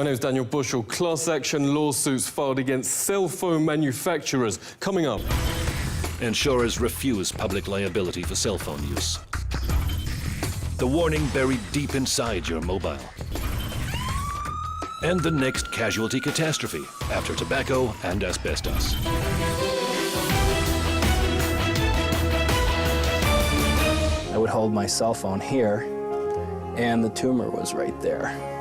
name is Daniel Bushell. Class action lawsuits filed against cell phone manufacturers. Coming up. Insurers refuse public liability for cell phone use. The warning buried deep inside your mobile. And the next casualty catastrophe after tobacco and asbestos. I would hold my cell phone here, and the tumor was right there.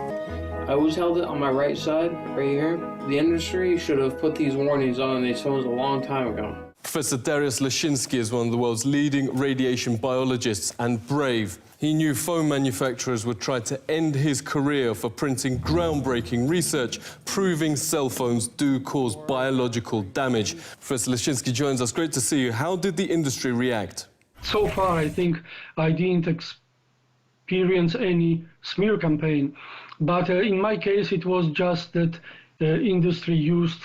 I always held it on my right side, right here. The industry should have put these warnings on these phones a long time ago. Professor Dariusz Leszczynski is one of the world's leading radiation biologists and brave. He knew phone manufacturers would try to end his career for printing groundbreaking research proving cell phones do cause biological damage. Professor Leszczynski joins us. Great to see you. How did the industry react? So far, I think I didn't experience any smear campaign. But in my case, it was just that the industry used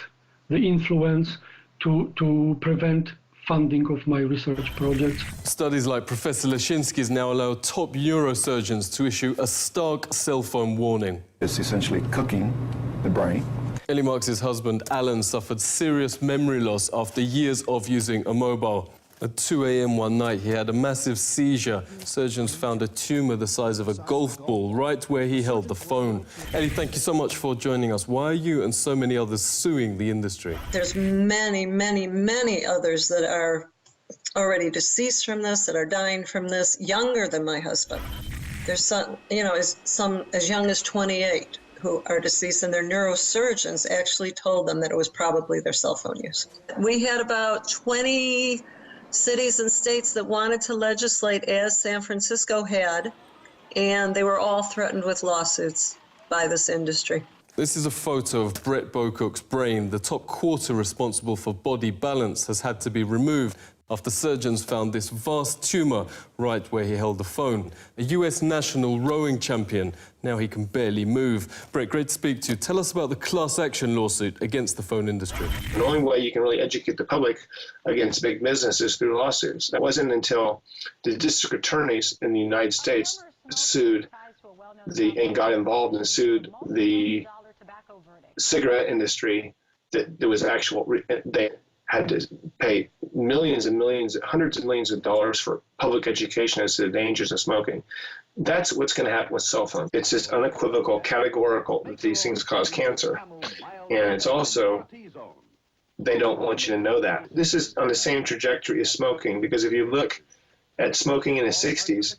the influence to prevent funding of my research projects. Studies like Professor Leszczynski's now allow top neurosurgeons to issue a stark cell phone warning. It's essentially cooking the brain. Ellie Marks' husband, Alan, suffered serious memory loss after years of using a mobile. At 2 a.m. one night, he had a massive seizure. Surgeons found a tumor the size of a golf ball right where he held the phone. Ellie, thank you so much for joining us. Why are you and so many others suing the industry? There's many, many, many others that are already deceased from this, that are dying from this, younger than my husband. There's some, some as young as 28 who are deceased, and their neurosurgeons actually told them that it was probably their cell phone use. We had about 20 cities and states that wanted to legislate as San Francisco had, and they were all threatened with lawsuits by this industry. This is a photo of Brett Bocook's brain. The top quarter responsible for body balance has had to be removed after surgeons found this vast tumor right where he held the phone. A US national rowing champion, now he can barely move. Brett, great to speak to you. Tell us about the class action lawsuit against the phone industry. The only way you can really educate the public against big business is through lawsuits. That wasn't until the district attorneys in the United States sued and got involved and sued the cigarette industry that there was they had to pay millions and millions, hundreds of millions of dollars for public education as to the dangers of smoking. That's what's going to happen with cell phones. It's just unequivocal, categorical that these things cause cancer. And it's also, they don't want you to know that. This is on the same trajectory as smoking, because if you look at smoking in the 60s,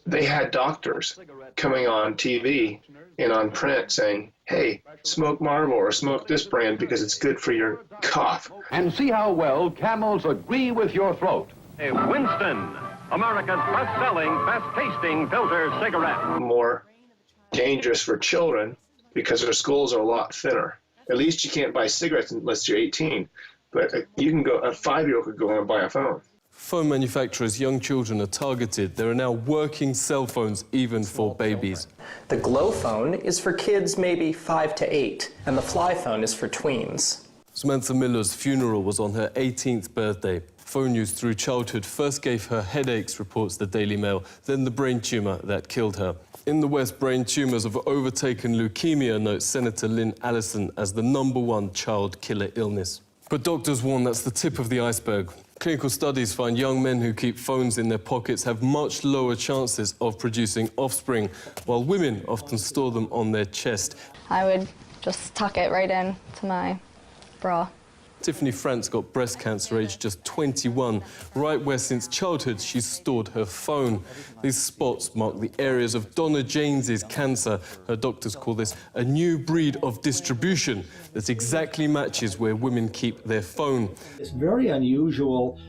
they had doctors coming on TV and on print saying, hey, smoke Marlboro or smoke this brand because it's good for your cough. And see how well Camels agree with your throat. Winston, America's best-selling, best-tasting filter cigarette. More dangerous for children because their skulls are a lot thinner. At least you can't buy cigarettes unless you're 18, but you can go, a 5-year-old could go and buy a phone. Phone manufacturers' young children are targeted. There are now working cell phones even for babies. The Glow phone is for kids maybe 5 to 8, and the Fly phone is for tweens. Samantha Miller's funeral was on her 18th birthday. Phone use through childhood first gave her headaches, reports the Daily Mail, then the brain tumor that killed her. In the West, brain tumors have overtaken leukemia, notes Senator Lynn Allison, as the #1 child killer illness. But doctors warn that's the tip of the iceberg. Clinical studies find young men who keep phones in their pockets have much lower chances of producing offspring, while women often store them on their chest. I would just tuck it right in to my bra. Tiffany France got breast cancer aged just 21, right where since childhood she's stored her phone. These spots mark the areas of Donna James's cancer. Her doctors call this a new breed of distribution that exactly matches where women keep their phone. It's very unusual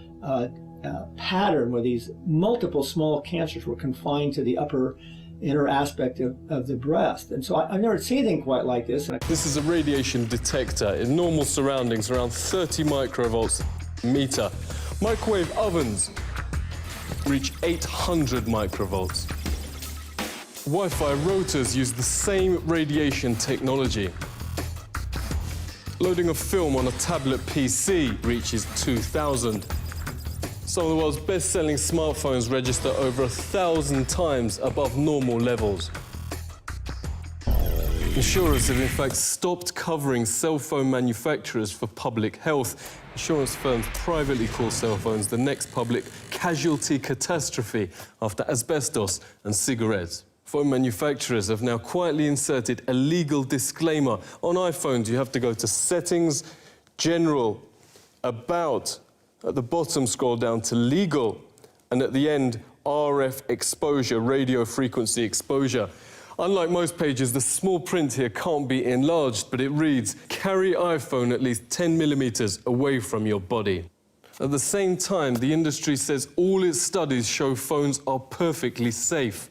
pattern where these multiple small cancers were confined to the upper inner aspect of the breast. And so I've never seen anything quite like this. This is a radiation detector in normal surroundings, around 30 microvolts a meter. Microwave ovens reach 800 microvolts. Wi-Fi routers use the same radiation technology. Loading a film on a tablet PC reaches 2,000. Some of the world's best-selling smartphones register over 1,000 times above normal levels. Insurers have in fact stopped covering cell phone manufacturers for public health. Insurance firms privately call cell phones the next public casualty catastrophe after asbestos and cigarettes. Phone manufacturers have now quietly inserted a legal disclaimer. On iPhones, you have to go to Settings, General, About. At the bottom, scroll down to Legal, and at the end, RF exposure, radio frequency exposure. Unlike most pages, the small print here can't be enlarged, but it reads, carry iPhone at least 10 millimeters away from your body. At the same time, the industry says all its studies show phones are perfectly safe.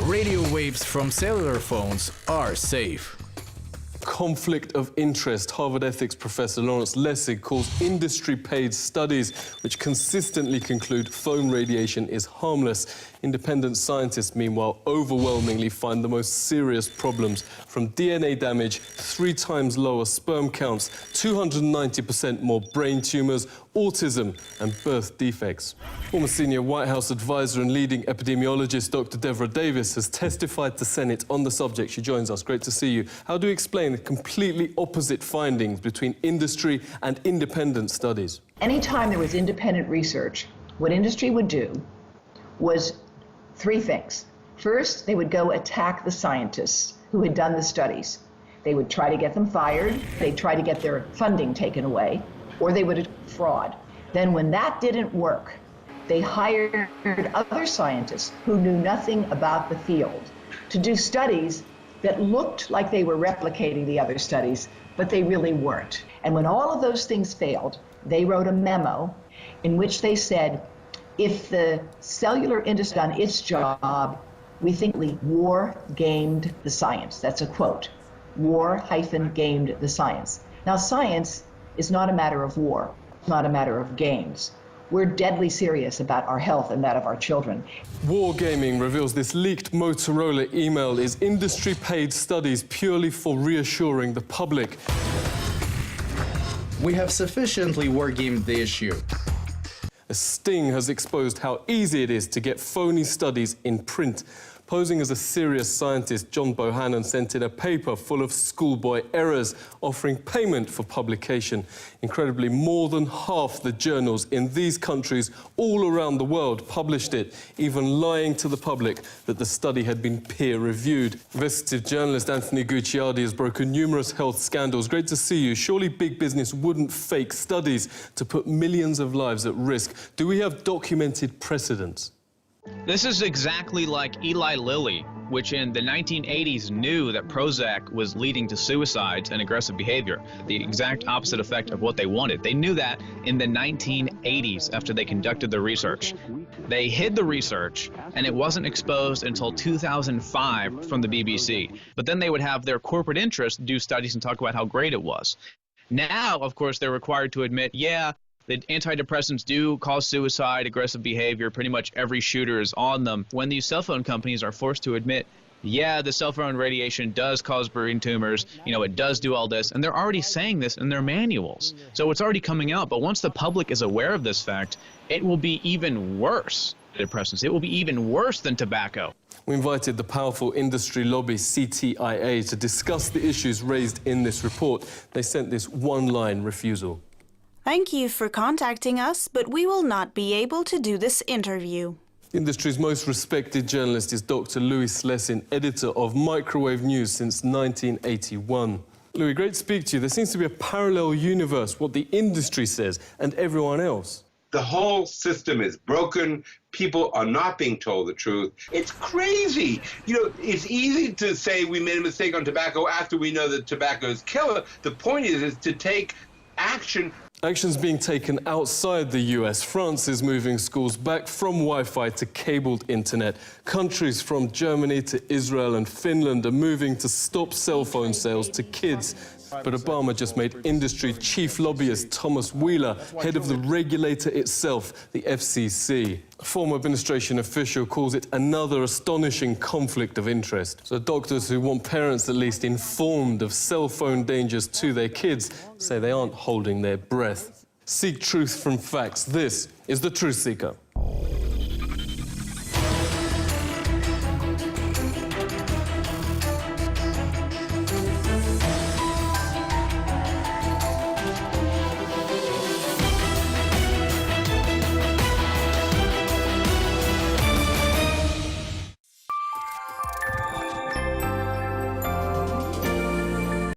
Radio waves from cellular phones are safe. Conflict of interest. Harvard ethics professor Lawrence Lessig calls industry-paid studies which consistently conclude phone radiation is harmless. Independent scientists, meanwhile, overwhelmingly find the most serious problems, from DNA damage, 3 times lower sperm counts, 290% more brain tumours, autism and birth defects. Former senior White House advisor and leading epidemiologist Dr. Deborah Davis has testified to Senate on the subject. She joins us. Great to see you. How do you explain the completely opposite findings between industry and independent studies? Anytime there was independent research, what industry would do was 3 things. First, they would go attack the scientists who had done the studies. They would try to get them fired, they'd try to get their funding taken away, or they would fraud. Then when that didn't work, they hired other scientists who knew nothing about the field to do studies that looked like they were replicating the other studies, but they really weren't. And when all of those things failed, they wrote a memo in which they said, if the cellular industry done its job, we think we war-gamed the science. That's a quote. War-gamed the science. Now, science is not a matter of war. It's not a matter of games. We're deadly serious about our health and that of our children. Wargaming reveals this leaked Motorola email is industry-paid studies purely for reassuring the public. We have sufficiently wargamed the issue. A sting has exposed how easy it is to get phony studies in print. Posing as a serious scientist, John Bohannon sent in a paper full of schoolboy errors, offering payment for publication. Incredibly, more than half the journals in these countries all around the world published it, even lying to the public that the study had been peer-reviewed. Investigative journalist Anthony Gucciardi has broken numerous health scandals. Great to see you. Surely big business wouldn't fake studies to put millions of lives at risk. Do we have documented precedents? This is exactly like Eli Lilly, which in the 1980s knew that Prozac was leading to suicides and aggressive behavior, the exact opposite effect of what they wanted. They knew that in the 1980s after they conducted the research. They hid the research, and it wasn't exposed until 2005 from the BBC. But then they would have their corporate interests do studies and talk about how great it was. Now, of course, they're required to admit, yeah, the antidepressants do cause suicide, aggressive behavior. Pretty much every shooter is on them. When these cell phone companies are forced to admit, yeah, the cell phone radiation does cause brain tumors, you know, it does do all this, and they're already saying this in their manuals. So it's already coming out, but once the public is aware of this fact, it will be even worse. Depressants. It will be even worse than tobacco. We invited the powerful industry lobby CTIA to discuss the issues raised in this report. They sent this one-line refusal. Thank you for contacting us, but we will not be able to do this interview. The industry's most respected journalist is Dr. Louis Slessin, editor of Microwave News since 1981. Louis, great to speak to you. There seems to be a parallel universe, what the industry says and everyone else. The whole system is broken. People are not being told the truth. It's crazy. You know, it's easy to say we made a mistake on tobacco after we know that tobacco is killer. The point is to take action. Action's being taken outside the US. France is moving schools back from Wi-Fi to cabled internet. Countries from Germany to Israel and Finland are moving to stop cell phone sales to kids. But Obama just made industry chief lobbyist Thomas Wheeler head of the regulator itself, the FCC. A former administration official calls it another astonishing conflict of interest. So doctors who want parents at least informed of cell phone dangers to their kids say they aren't holding their breath. Seek truth from facts. This is the Truthseeker.